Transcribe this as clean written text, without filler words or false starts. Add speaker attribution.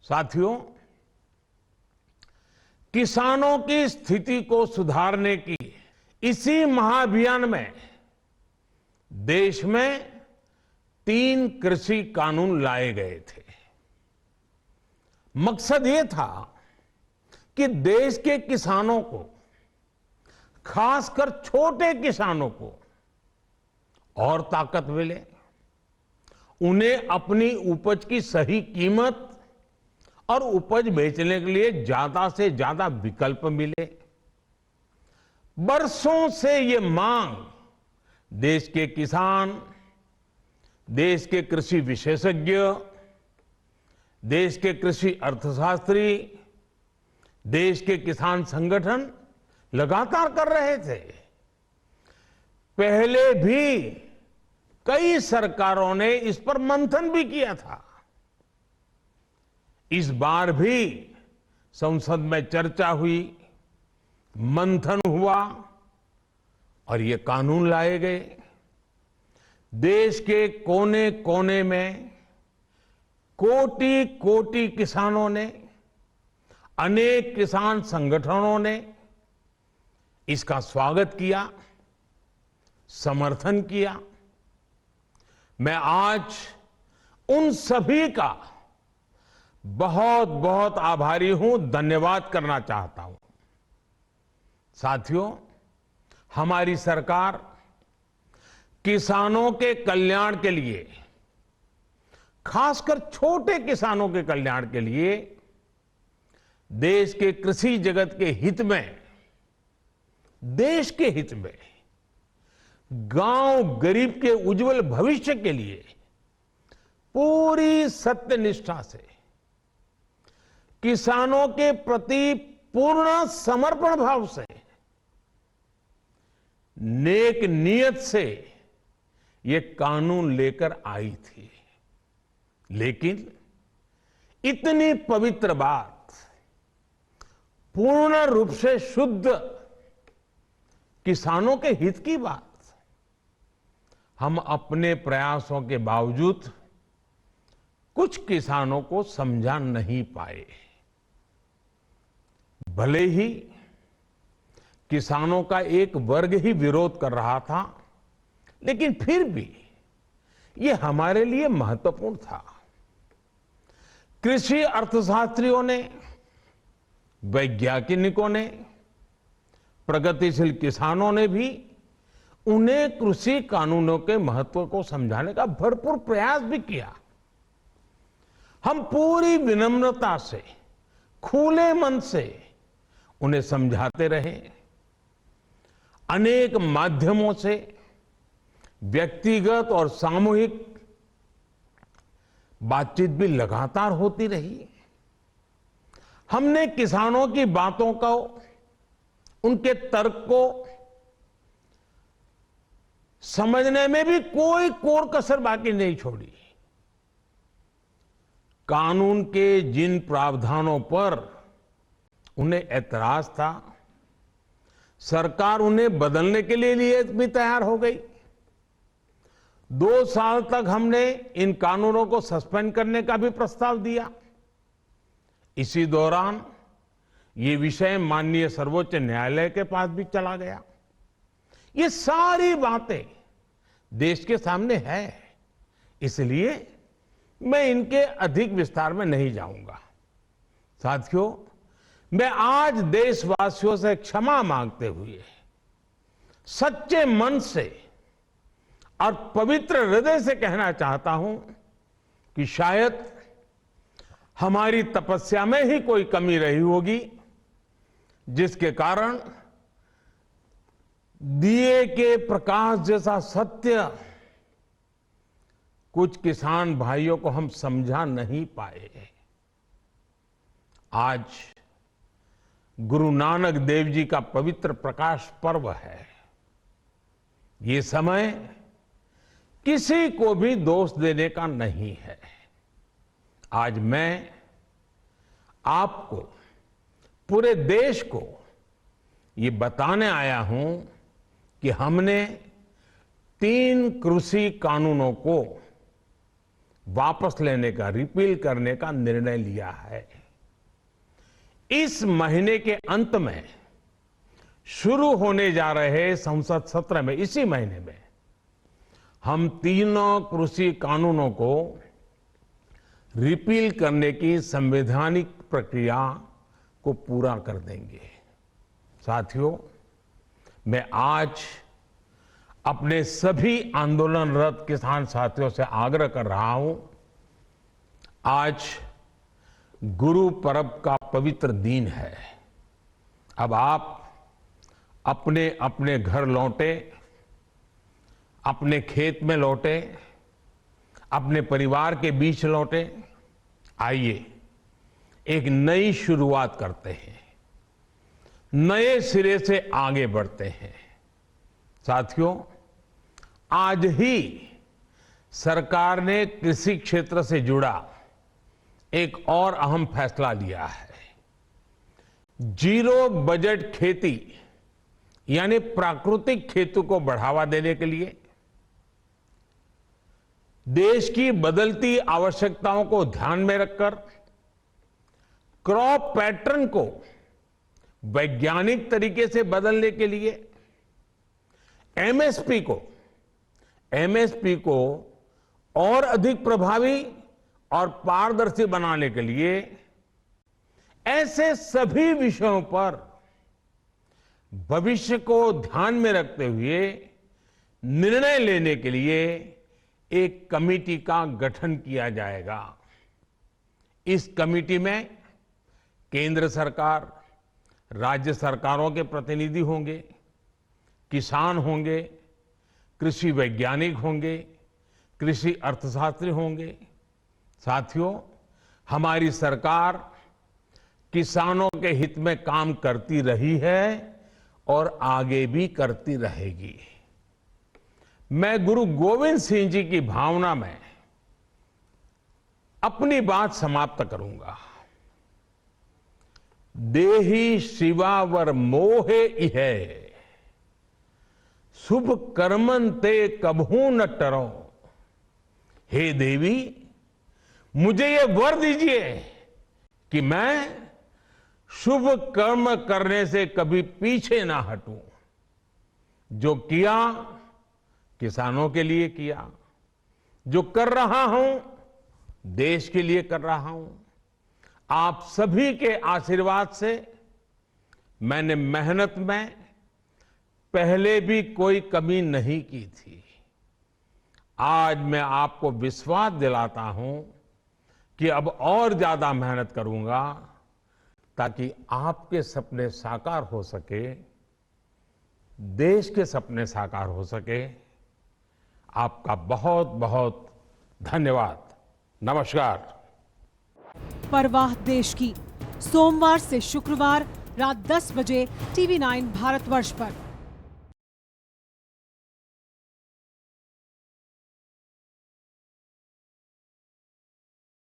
Speaker 1: साथियों, किसानों की स्थिति को सुधारने की इसी महाअभियान में देश में 3 कृषि कानून लाए गए थे। मकसद ये था कि देश के किसानों को, खासकर छोटे किसानों को और ताकत मिले, उन्हें अपनी उपज की सही कीमत और उपज बेचने के लिए ज्यादा से ज्यादा विकल्प मिले। बरसों से ये मांग देश के किसान, देश के कृषि विशेषज्ञ, देश के कृषि अर्थशास्त्री, देश के किसान संगठन लगातार कर रहे थे। पहले भी कई सरकारों ने इस पर मंथन भी किया था। इस बार भी संसद में चर्चा हुई, मंथन हुआ और ये कानून लाए गए। देश के कोने कोने में कोटि कोटि किसानों ने, अनेक किसान संगठनों ने इसका स्वागत किया, समर्थन किया। मैं आज उन सभी का बहुत बहुत आभारी हूं, धन्यवाद करना चाहता हूं। साथियों, हमारी सरकार किसानों के कल्याण के लिए, खासकर छोटे किसानों के कल्याण के लिए, देश के कृषि जगत के हित में, देश के हित में, गांव गरीब के उज्जवल भविष्य के लिए पूरी सत्यनिष्ठा से, किसानों के प्रति पूर्ण समर्पण भाव से, नेक नियत से ये कानून लेकर आई थी। लेकिन इतनी पवित्र बात, पूर्ण रूप से शुद्ध किसानों के हित की बात, हम अपने प्रयासों के बावजूद कुछ किसानों को समझा नहीं पाए। भले ही किसानों का एक वर्ग ही विरोध कर रहा था, लेकिन फिर भी ये हमारे लिए महत्वपूर्ण था। कृषि अर्थशास्त्रियों ने, वैज्ञानिकों ने, प्रगतिशील किसानों ने भी उन्हें कृषि कानूनों के महत्व को समझाने का भरपूर प्रयास भी किया। हम पूरी विनम्रता से, खुले मन से उन्हें समझाते रहे। अनेक माध्यमों से व्यक्तिगत और सामूहिक बातचीत भी लगातार होती रही। हमने किसानों की बातों को, उनके तर्क को समझने में भी कोई कोर कसर बाकी नहीं छोड़ी। कानून के जिन प्रावधानों पर उन्हें ऐतराज था, सरकार उन्हें बदलने के लिए भी तैयार हो गई। 2 साल तक हमने इन कानूनों को सस्पेंड करने का भी प्रस्ताव दिया। इसी दौरान ये विषय माननीय सर्वोच्च न्यायालय के पास भी चला गया। ये सारी बातें देश के सामने है, इसलिए मैं इनके अधिक विस्तार में नहीं जाऊंगा। साथियों, मैं आज देशवासियों से क्षमा मांगते हुए सच्चे मन से और पवित्र हृदय से कहना चाहता हूं कि शायद हमारी तपस्या में ही कोई कमी रही होगी, जिसके कारण दिए के प्रकाश जैसा सत्य कुछ किसान भाइयों को हम समझा नहीं पाए। आज गुरु नानक देव जी का पवित्र प्रकाश पर्व है। ये समय किसी को भी दोष देने का नहीं है। आज मैं आपको, पूरे देश को ये बताने आया हूं कि हमने 3 कृषि कानूनों को वापस लेने का, रिपील करने का निर्णय लिया है। इस महीने के अंत में शुरू होने जा रहे संसद सत्र में, इसी महीने में, हम तीनों कृषि कानूनों को रिपील करने की संवैधानिक प्रक्रिया को पूरा कर देंगे। साथियों, मैं आज अपने सभी आंदोलनरत किसान साथियों से आग्रह कर रहा हूं, आज गुरु पर्व का पवित्र दिन है। अब आप अपने अपने घर लौटे, अपने खेत में लौटे, अपने परिवार के बीच लौटे। आइए एक नई शुरुआत करते हैं, नए सिरे से आगे बढ़ते हैं। साथियों, आज ही सरकार ने कृषि क्षेत्र से जुड़ा एक और अहम फैसला लिया है। जीरो बजट खेती यानी प्राकृतिक खेती को बढ़ावा देने के लिए, देश की बदलती आवश्यकताओं को ध्यान में रखकर क्रॉप पैटर्न को वैज्ञानिक तरीके से बदलने के लिए एमएसपी को और अधिक प्रभावी और पारदर्शी बनाने के लिए, ऐसे सभी विषयों पर भविष्य को ध्यान में रखते हुए निर्णय लेने के लिए एक कमेटी का गठन किया जाएगा। इस कमेटी में केंद्र सरकार, राज्य सरकारों के प्रतिनिधि होंगे, किसान होंगे, कृषि वैज्ञानिक होंगे, कृषि अर्थशास्त्री होंगे। साथियों, हमारी सरकार किसानों के हित में काम करती रही है और आगे भी करती रहेगी। मैं गुरु गोविंद सिंह जी की भावना में अपनी बात समाप्त करूंगा। देहि शिवावर मोहे इहे, शुभ कर्मन ते कबहू न टरो। हे देवी, मुझे ये वर दीजिए कि मैं शुभ कर्म करने से कभी पीछे ना हटूं। जो किया किसानों के लिए किया, जो कर रहा हूं देश के लिए कर रहा हूं। आप सभी के आशीर्वाद से मैंने मेहनत में पहले भी कोई कमी नहीं की थी। आज मैं आपको विश्वास दिलाता हूं कि अब और ज्यादा मेहनत करूंगा ताकि आपके सपने साकार हो सके, देश के सपने साकार हो सके। आपका बहुत बहुत धन्यवाद। नमस्कार।
Speaker 2: परवाह देश की, सोमवार से शुक्रवार रात 10 बजे TV9 भारतवर्ष पर।